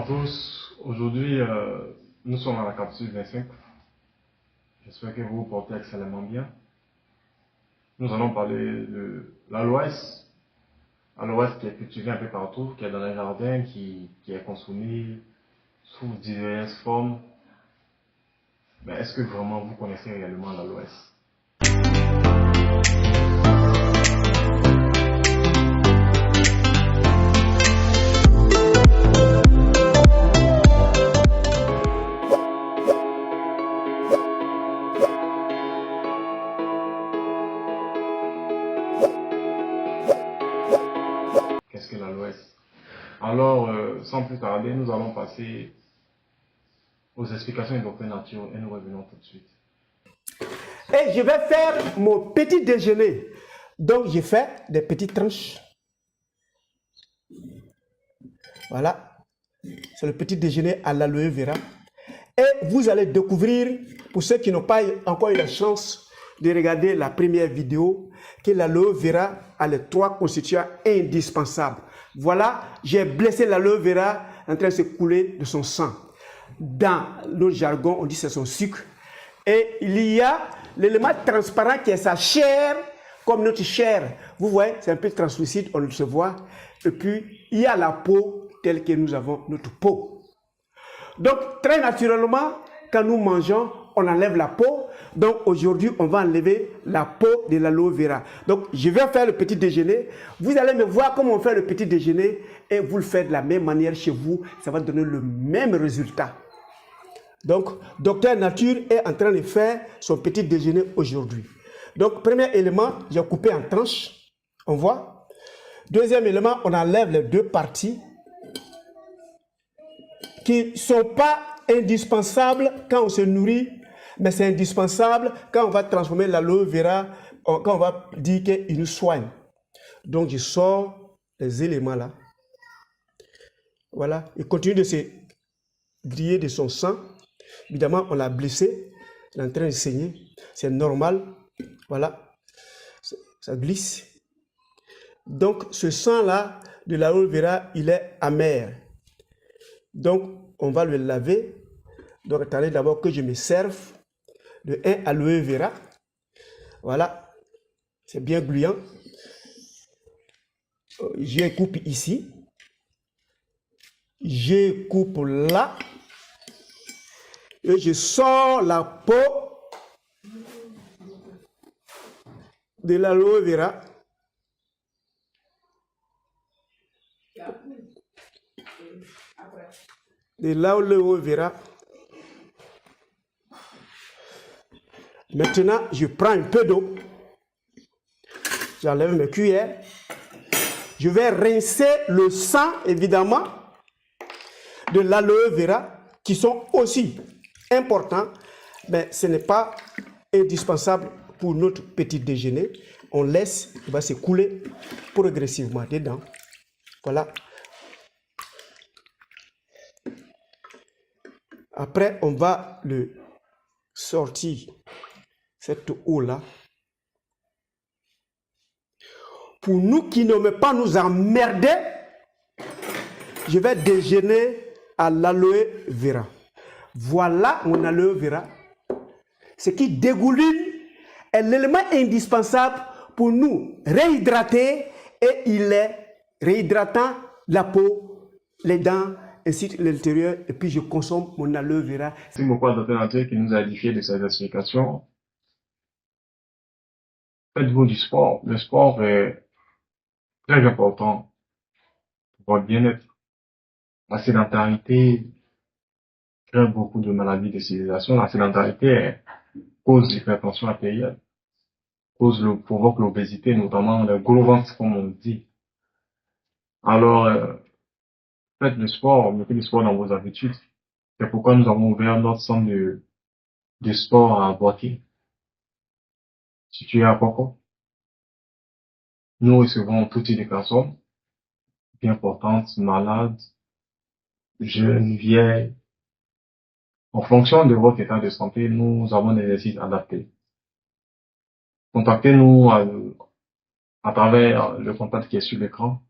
à tous. Aujourd'hui, nous sommes à la capsule 25. J'espère que vous vous portez excellemment bien. Nous allons parler de l'aloès. L'aloès qui est cultivé un peu partout, qui est dans les jardins, qui est consommé sous diverses formes. Mais est-ce que vraiment vous connaissez réellement l'aloès? Qu'est-ce que l'aloès? Alors, sans plus tarder, nous allons passer aux explications du docteur Nature et nous revenons tout de suite. Et je vais faire mon petit déjeuner. Donc, j'ai fait des petites tranches. Voilà. C'est le petit déjeuner à l'aloe vera. Et vous allez découvrir, pour ceux qui n'ont pas encore eu la chance de regarder la première vidéo, que l'aloe vera a les 3 constituants indispensables. Voilà, j'ai blessé l'aloe vera en train de se couler de son sang. Dans le jargon, on dit que c'est son sucre. Et il y a l'élément transparent qui est sa chair, comme notre chair. Vous voyez, c'est un peu translucide, on le se voit. Et puis, il y a la peau telle que nous avons notre peau. Donc, très naturellement, quand nous mangeons, on enlève la peau. Donc, aujourd'hui, on va enlever la peau de l'aloe vera. Donc, je vais faire le petit déjeuner. Vous allez me voir comment on fait le petit déjeuner et vous le faites de la même manière chez vous. Ça va donner le même résultat. Donc, Docteur Nature est en train de faire son petit déjeuner aujourd'hui. Donc, premier élément, j'ai coupé en tranches. On voit. Deuxième élément, on enlève les 2 parties qui ne sont pas indispensables quand on se nourrit, mais c'est indispensable quand on va transformer l'aloe vera, quand on va dire qu'il nous soigne. Donc, je sors les éléments là. Voilà. Il continue de se griller de son sang. Évidemment, on l'a blessé. Il est en train de saigner. C'est normal. Voilà. Ça glisse. Donc, ce sang-là de l'aloe vera, il est amer. Donc, on va le laver. Donc, attendez d'abord que je me serve de 1 aloe vera. Voilà. C'est bien gluant. Je coupe ici. Je coupe là. Et je sors la peau de l'aloe vera. De l'aloe vera. Maintenant, je prends un peu d'eau. J'enlève mes cuillères. Je vais rincer le sang, évidemment, de l'aloe vera, qui sont aussi importants, mais ce n'est pas indispensable pour notre petit déjeuner. On laisse, il va se couler progressivement dedans. Voilà. Après, on va le sortir, cette eau-là. Pour nous qui n'aimons pas nous emmerder, je vais déjeuner à l'aloe vera. Voilà mon aloe vera. Ce qui dégouline est l'élément indispensable pour nous réhydrater et il est réhydratant la peau, les dents, ainsi que l'intérieur. Et puis je consomme mon aloe vera. Merci beaucoup à Dr Nature qui nous a édifié de ses explications. Faites-vous du sport. Le sport est très important pour votre bien-être. La sédentarité crée beaucoup de maladies de civilisation. La sédentarité cause l'hypertension artérielle, provoque l'obésité, notamment le gros ventre, comme on dit. Alors, faites le sport, mettez le sport dans vos habitudes. C'est pourquoi nous avons ouvert notre centre de sport à Boaké, situé à Koko. Nous recevons tout type de personnes, bien portantes, malades, jeunes, vieilles. En fonction de votre état de santé, nous avons des exercices adaptés. Contactez-nous à travers le contact qui est sur l'écran.